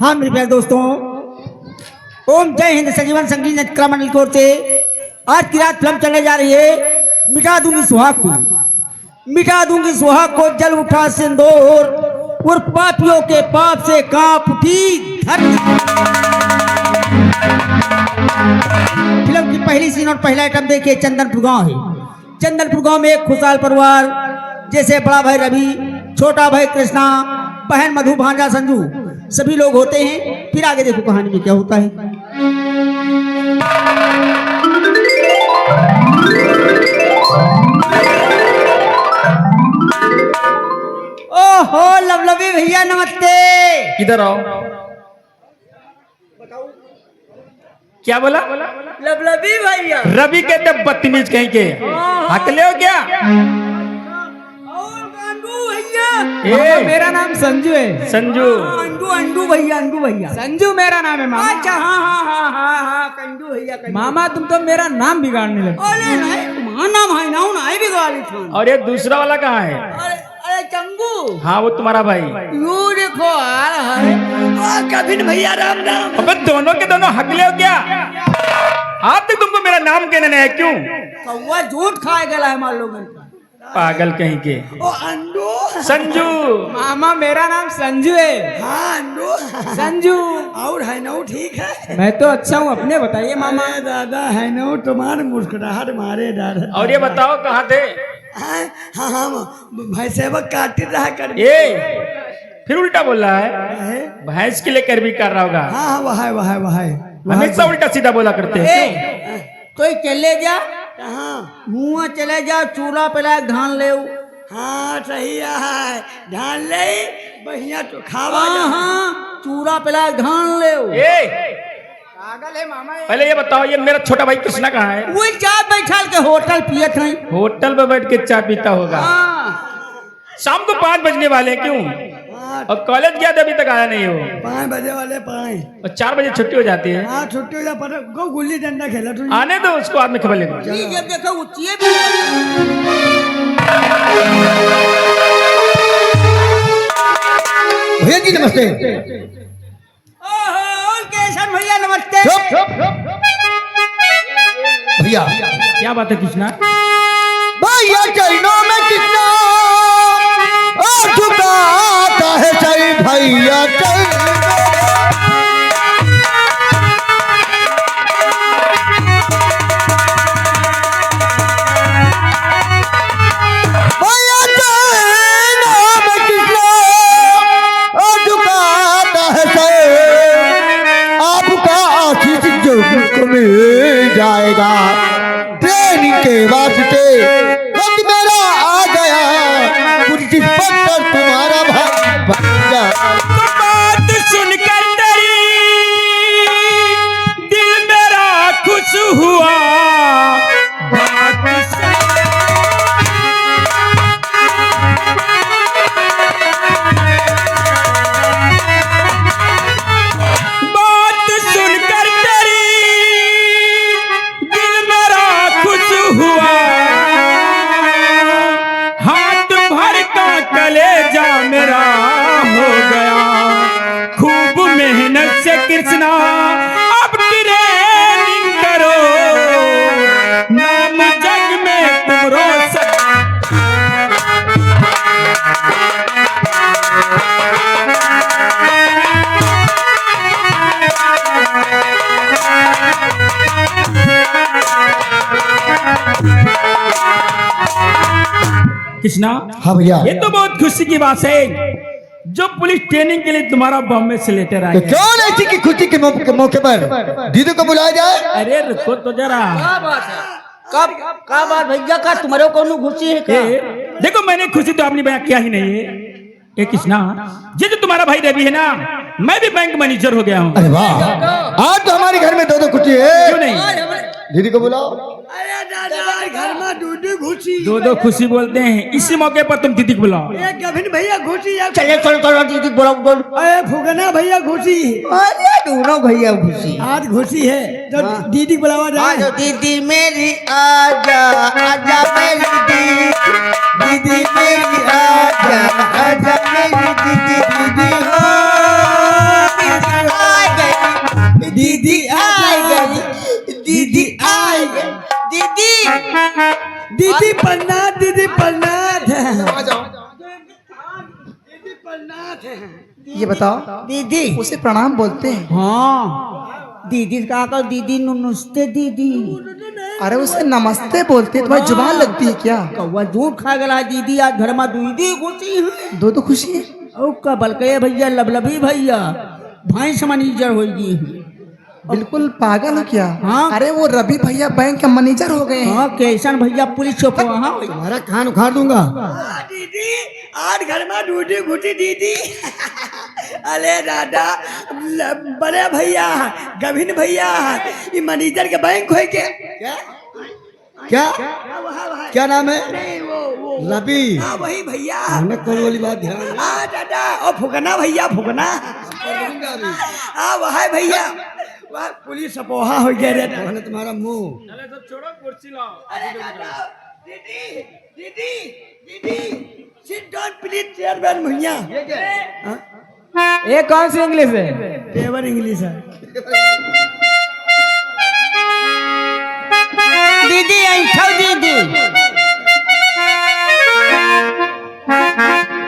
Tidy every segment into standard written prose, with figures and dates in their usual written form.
हाँ मेरे प्यारे दोस्तों, ओम जय हिंद संजीवन संगीत नटकरा मंडल की ओर से आज की रात फिल्म चलने जा रही है मिटा दूंगी सुहाग को। मिटा दूंगी सुहाग को जल उठा सिंदूर और पापियों के पाप से कांप उठी धरती। फिल्म की पहली सीन और पहला आइटम देखिए चंदनपुर गांव है। चंदनपुर गांव में एक खुशहाल परिवार जैसे बड़ा भाई रवि, छोटा भाई कृष्णा, बहन मधु, भांजा संजू सभी लोग होते हैं। फिर आगे देखो कहानी में क्या होता है। ओहो लवलवी भैया नमस्ते। इधर आओ। क्या बोला? लवलवी भैया। रवि कहते बदतमीज कहीं के हकले हो क्या? ए, मेरा नाम संजू है। संजू। अंडू अंडू भैया, अंडू भैया। संजू मेरा नाम है मामा। अच्छा हाँ हाँ हाँ हाँ हाँ कंडू भैया कंडू। मामा तुम तो मेरा नाम बिगाड़ने लगे। अरे नहीं तुम्हारा नाम है ना नहीं बिगाड़ी थी। और ये दूसरा वाला कहाँ है? अरे चंगू। हाँ वो तुम्हारा भाई। यू देखो आ रहा है कभी भैया राम राम। अबे दोनों के दोनों हकले हो क्या? आप तक तुमको मेरा नाम कहने नहीं है क्यों? कौवा झूठ खाए गला है मान लोगों का। पागल कहीं के। ओ अंडू संजू। मामा मेरा नाम संजू है। हाँ अंडू संजू। और है ना ठीक है। मैं तो अच्छा हूँ, अपने बताइए मामा। दादा है ना तुम्हारे मुस्कुराहट मारे डर। और ये बताओ कहाँ थे? हाँ हाँ भैंसे काट रहा कर। ये फिर उल्टा बोल रहा है। भैंस के लिए कर भी कर रहा होगा। हाँ वह है हमेशा उल्टा सीधा बोला करते हैं। तो चले जा मुआ चले जा चूल्हा पे लायक धान ले। हाँ सही है धान ले बढ़िया तो खावा। हाँ चूल्हा पे लायक धान ले। पागल है मामा। पहले ये बताओ ये मेरा छोटा भाई कृष्णा कहाँ है? वो चाय बैठाल के होटल पियत है। होटल पे बैठ के चाय पीता होगा। शाम को 5 बजने वाले हैं क्यों? और कॉलेज गया था अभी तक आया नहीं हो। 5 बजे वाले 5 और 4 बजे छुट्टी हो जाती है। हाँ छुट्टी हो जा पर गो गुल्ली डंडा खेला तू। आने दो उसको बाद में खबर लेंगे। जब देखो उचिए भी भैया जी नमस्ते। ओहो केशव भैया नमस्ते। भैया क्या बात है कृष्णा? भैया चरणों में कितना झुकाता है सही भैया मिल जाएगा ट्रेनिंग के वास्ते। वक्त मेरा आ गया कुर्सी पर तुम्हारा भाई। बात सुनकर तेरी दिल मेरा खुश हुआ। मेरा हो गया खूब मेहनत से कृष्णा अब ट्रेनिंग करो नाम जग में तुम रोशन। कृष्णा। हाँ भैया ये तो बहुत खुशी की बात है जो पुलिस ट्रेनिंग के लिए तुम्हारा बॉम्बे से लेटर आया। कौन ऐसी की खुशी के मौके पर दीदी को बुलाया जाए? अरे रुको तो जरा। क्या बात है? कब का बात भैया का तुम्हारे को खुशी है क्या? देखो मैंने खुशी तो आपने बयां किया ही नहीं है। ए कृष्णा ये जो तुम्हारा भाई रवि है ना मैं भी बैंक मैनेजर हो गया हूँ। अरे वाह आज तो हमारे घर में 2 खुशी है। क्यों नहीं? दीदी को बुलाओ। अरे दादा घर में दूध खुशी 2 खुशी बोलते हैं। इसी मौके पर तुम दीदी को बुलाओ। गभिन भैया खुशी है। चले चलो दीदी बोलो। अरे फुगना भैया खुशी। अरे दोनों भैया खुशी आज खुशी है तो दीदी बुलावा जाए। दीदी मेरी आजा आजा मेरी दीदी मेरी आजा आजा मेरी दीदी दीदी हो ये बताओ, दीदी। उसे प्रणाम बोलते हैं? हाँ दीदी का कर दीदी नुस्ते दीदी। अरे उसे नमस्ते बोलते हैं, तुम्हारी जुबान लगती है क्या? कौवा झूठ खा गला दीदी, आज घर में दीदी घुसी है। दो खुशी है। ओ का बलके भैया लबलबी भैया भैंस मैनेजर होगी। बिल्कुल पागल हो क्या? हाँ। अरे वो रवि भैया बैंक के मैनेजर हो गए हैं। हाँ केशन भैया पुलिस चौक हाँ तुम्हारा कान उखाड़ दूंगा। दीदी आज घर में दूधी घुटी दीदी। अरे दादा बड़े भैया गभिन भैया ये मैनेजर के बैंक हो के क्या क्या नाम है? रवि। हाँ वही भैया। हमने कौन वाली बात ध्यान में? हाँ दादा ओ फुकना भैया फुकना। हाँ वह भैया वह पुलिस अपोहा हो गया रे। मैंने तुम्हारा मुंह। छोड़ो कुर्सी लाओ। दीदी दीदी दीदी सिट डाउन प्लीज चेयरमैन भैया। ये कौन सी इंग्लिश है? पेवर इंग्लिश है। दीदी ऐठो दीदी।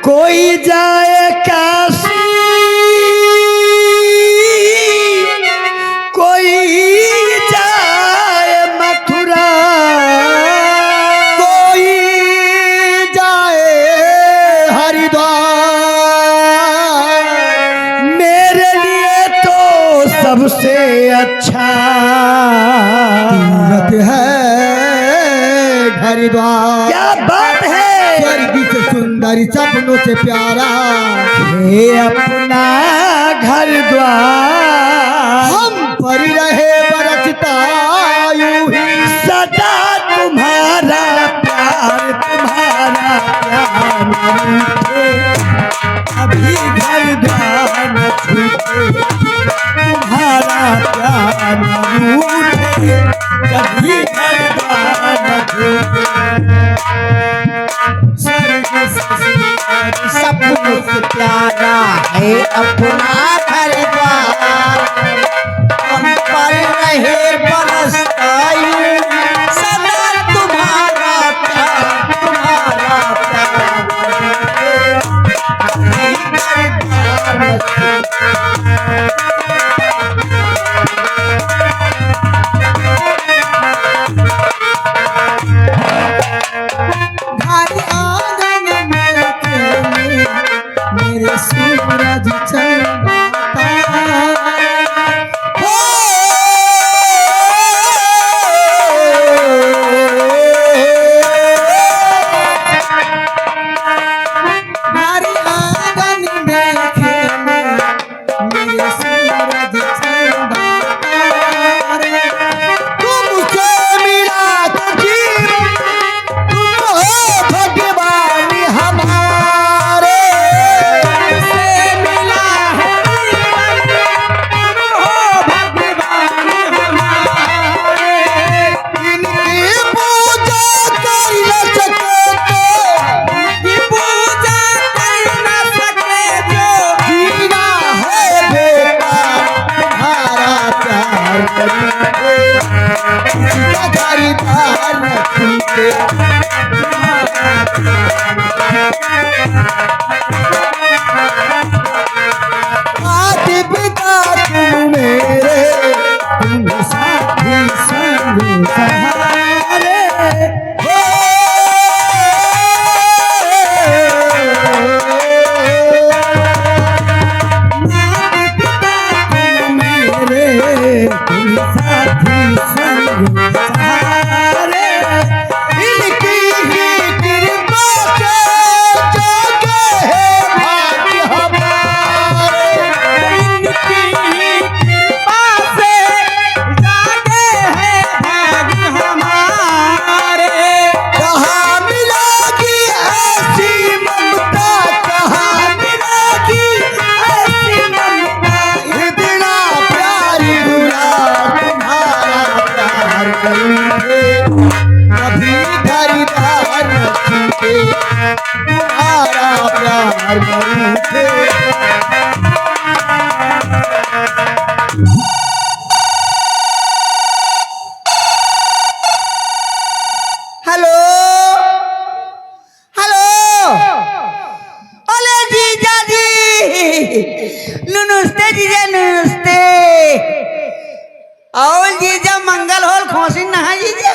कोई जाए काशी कोई जाए मथुरा कोई जाए हरिद्वार, मेरे लिए तो सबसे अच्छा तीरथ है हरिद्वार। क्या बात है। स्वर्ग से सुंदर सपनों से प्यारा ये अपना घर द्वार हम पर रहे बरसता यूं ही सदा तुम्हारा प्यार अभी घर द्वार न छूटे तुम्हारा प्यार न रूठे कभी घर द्वार न छूटे स्वर्ग से सपनों से प्यारा है अपना घर द्वार हम पर रहे बरसता यूं सदा तुम्हारा प्यार भारी आंगन में खेले मेरे सूरज चंदा तारा। हो भारी आंगन में खेले मेरे सूरज चंदा तारे। तुमसे मिला तो जीवन, तुम हो भगवान हमारे। से मिला है जीवन तुम हो भगवान हमारे। इनकी पूजा कर न सके तो की पूजा कर न सके जो जीना है बेकार। तुम्हारा प्यार करेंगे इसका खरीदार न छूटे। आज पिता तुम मेरे, तुम साथी संग सहारे। हो मेरे तुम साथी संग सहारे। इनकी ही कृपा से जागे नमस्ते जीजा नमस्ते। और जीजा मंगल होल खोसी नहा जीजा।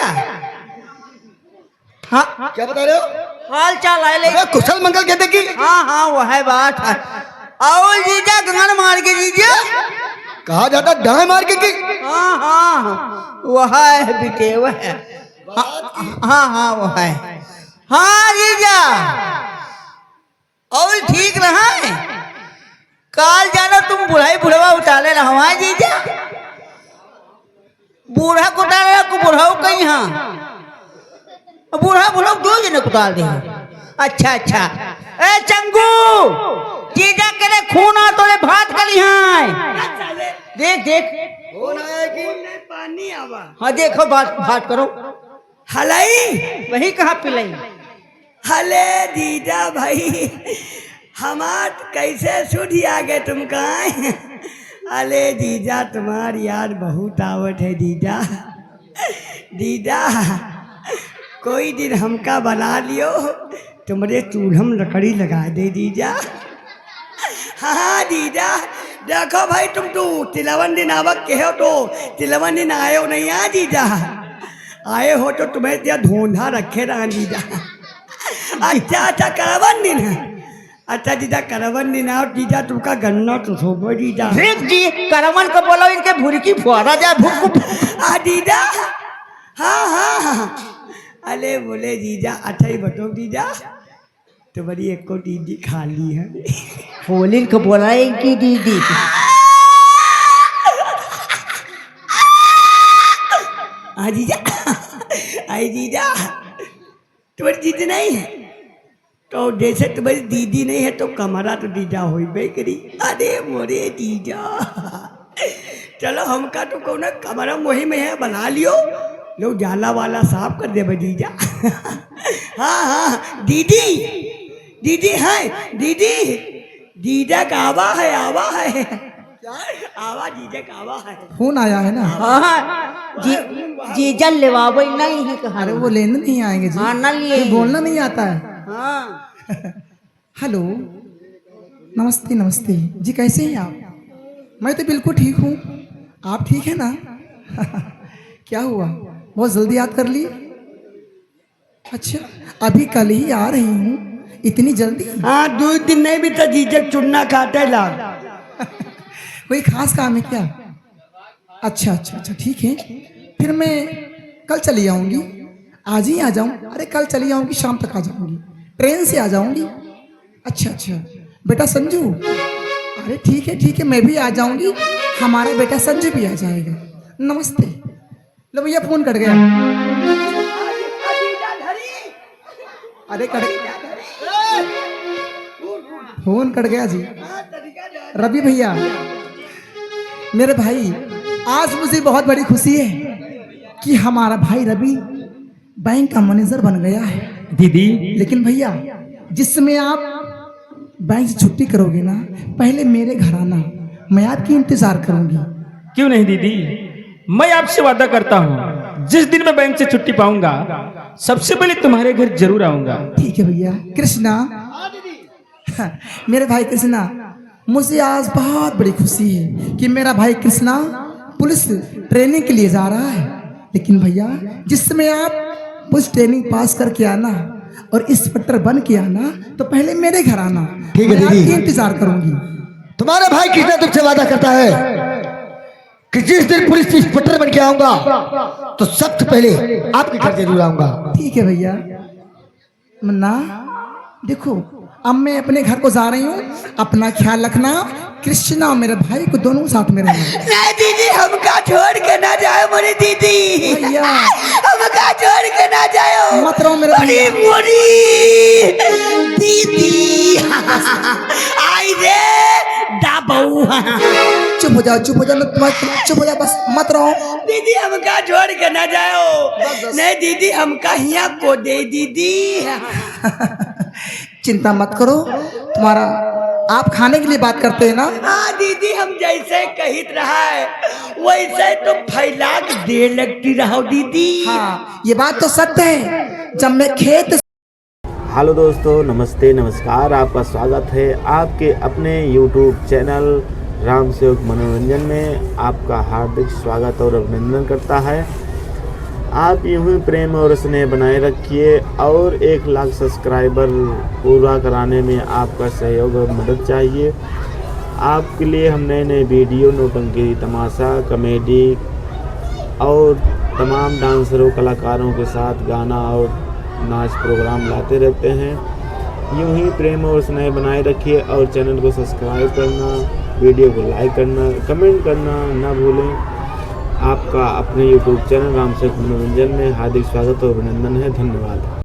हाँ क्या बता रहे हो? हाल चाल है ले। अबे कुशल मंगल कहते कि हाँ हाँ वो है बात है। और जीजा गंगन मार के जीजा। कहा जाता डाय मार के कि हाँ हाँ वो है बेटे वो है। हाँ हाँ वो है। हाँ जीजा और ठीक रहा है। काल जाना तुम बुढ़ाई बुढ़वा उतारे रहा जीजा। बूढ़ा को उतारे को बुढ़ाऊ कहीं हाँ बूढ़ा बुढ़ाऊ दो जने को उतार दे। अच्छा अच्छा ए चंगू जीजा के लिए खून आ तो ले भात कली है। देख देख पानी आवा। हाँ देखो बात बात करो। हलाई वही कहाँ पिलाई। हले दीदा भाई हमार कैसे सुधी आ गए तुम कहाँ। अले दीदा तुम्हारी याद बहुत आवत है दीदा। दीदा कोई दिन हमका बना लियो तुम्हारे चूल्हम लकड़ी लगा दे दीदा। हाँ दीदा देखो भाई तुम तो तिलवन दिन आवक के हो तो तिलवन दिन आए हो नहीं आ दीदा। आए हो तो तुम्हें क्या धोंधा रखे रहा दीदा। अच्छा अच्छा करवन दिन है। अच्छा दीदा करवन दिन आओ दीदा तुमका गन्ना तो सोबो दीदा। ठीक जी करवन को बोलो इनके भूरी की फुहारा जाए भूख आ दीदा। हाँ हाँ हाँ अले बोले दीदा अच्छा ही बताओ दीदा तुम्हारी एक को दीदी खाली है। होली को बोला इनकी दीदी। हाँ जीजा आई जीजा तुम्हारी दीदी नहीं है तो जैसे तुम्हारी दीदी नहीं है तो कमरा तो दीदा हो करी। अरे मोरे दीदा चलो हमका तो कौन कमरा मोही में है बना लियो लो जाला वाला साफ कर दे दीजा। हाँ हाँ दीदी दीदी है दीदी दीदा का आवा है आवा जीजा का आवा है। फोन आया है ना। हाँ जीजा लेवाबो नहीं है कहा। अरे वो लेने नहीं आएंगे जी। हाँ ना लिए ये बोलना नहीं आता है। हाँ हेलो नमस्ते नमस्ते जी कैसे हैं आप? मैं तो बिल्कुल ठीक हूँ। आप ठीक है ना? क्या हुआ बहुत जल्दी याद कर ली? अच्छा अभी कल ही आ रही हूँ इतनी जल्दी? हाँ 2 दिन नहीं भी तो जीजा चुन्ना खाते ला। कोई खास काम है क्या? अच्छा अच्छा अच्छा ठीक है फिर मैं कल चली आऊँगी। आज ही आ जाऊँ? अरे कल चली आऊँगी शाम तक आ जाऊँगी ट्रेन से आ जाऊँगी। अच्छा अच्छा बेटा संजू अरे ठीक है मैं भी आ जाऊँगी हमारा बेटा संजू भी आ जाएगा। नमस्ते। लो भैया फोन कट गया। अरे कट फोन कट गया जी। रवि भैया मेरे भाई आज मुझे बहुत बड़ी खुशी है कि हमारा भाई रवि बैंक का मैनेजर बन गया है। दीदी लेकिन भैया जिस समय आप बैंक से छुट्टी करोगे ना पहले मेरे घर आना मैं आपकी इंतजार करूंगी। क्यों नहीं दीदी मैं आपसे वादा करता हूँ जिस दिन मैं बैंक से छुट्टी पाऊंगा सबसे पहले तुम्हारे घर जरूर आऊंगा। ठीक है भैया। कृष्णा मेरे भाई कृष्णा मुझे आज बहुत बड़ी खुशी है कि मेरा भाई कृष्णा पुलिस ट्रेनिंग के लिए जा रहा है। लेकिन भैया जिस समय आप पुलिस ट्रेनिंग पास करके आना और इंस्पेक्टर बन के आना तो पहले मेरे घर आना। ठीक है मैं दीदी। आपकी इंतजार करूंगी। तुम्हारा भाई कृष्णा तुमसे वादा करता है कि जिस दिन पुलिस इंस्पेक्टर बन के आऊंगा तो सबसे पहले आपके घर जरूर आऊंगा। ठीक है भैया। मुन्ना देखो अब मैं अपने घर को जा रही हूँ अपना ख्याल रखना। कृष्णा और मेरे भाई को दोनों साथ में रहना। नहीं दीदी हमका छोड़ के ना जाओ मोरी दीदी। भैया हमका छोड़ के ना जाओ मत रहो मेरे भैया। मोरी दीदी आई रे दाबू। चुप हो जाओ चुप हो जाओ चुप हो जाओ बस मत रहो। दीदी हमका छोड़ के ना जाओ। नहीं दीदी हमका यहाँ को दे दीदी। चिंता मत करो तुम्हारा आप खाने के लिए बात करते हैं ना। हाँ दीदी हम जैसे कहित रहा है वैसे तो फैला के दे लगती रहो दीदी। हाँ ये बात तो सत्य है। जब मैं खेत हेलो दोस्तों, नमस्ते नमस्कार। आपका स्वागत है आपके अपने YouTube चैनल राम सेवक मनोरंजन में। आपका हार्दिक स्वागत और अभिनंदन करता है। आप यूं ही प्रेम और स्नेह बनाए रखिए और 1 लाख सब्सक्राइबर पूरा कराने में आपका सहयोग और मदद चाहिए। आपके लिए हम नए नए वीडियो, नौटंकी, तमाशा, कॉमेडी और तमाम डांसरों, कलाकारों के साथ गाना और नाच प्रोग्राम लाते रहते हैं। यूं ही प्रेम और स्नेह बनाए रखिए और चैनल को सब्सक्राइब करना, वीडियो को लाइक करना, कमेंट करना ना भूलें। आपका अपने YouTube चैनल राम सेवक मनोरंजन में हार्दिक स्वागत और अभिनंदन है। धन्यवाद।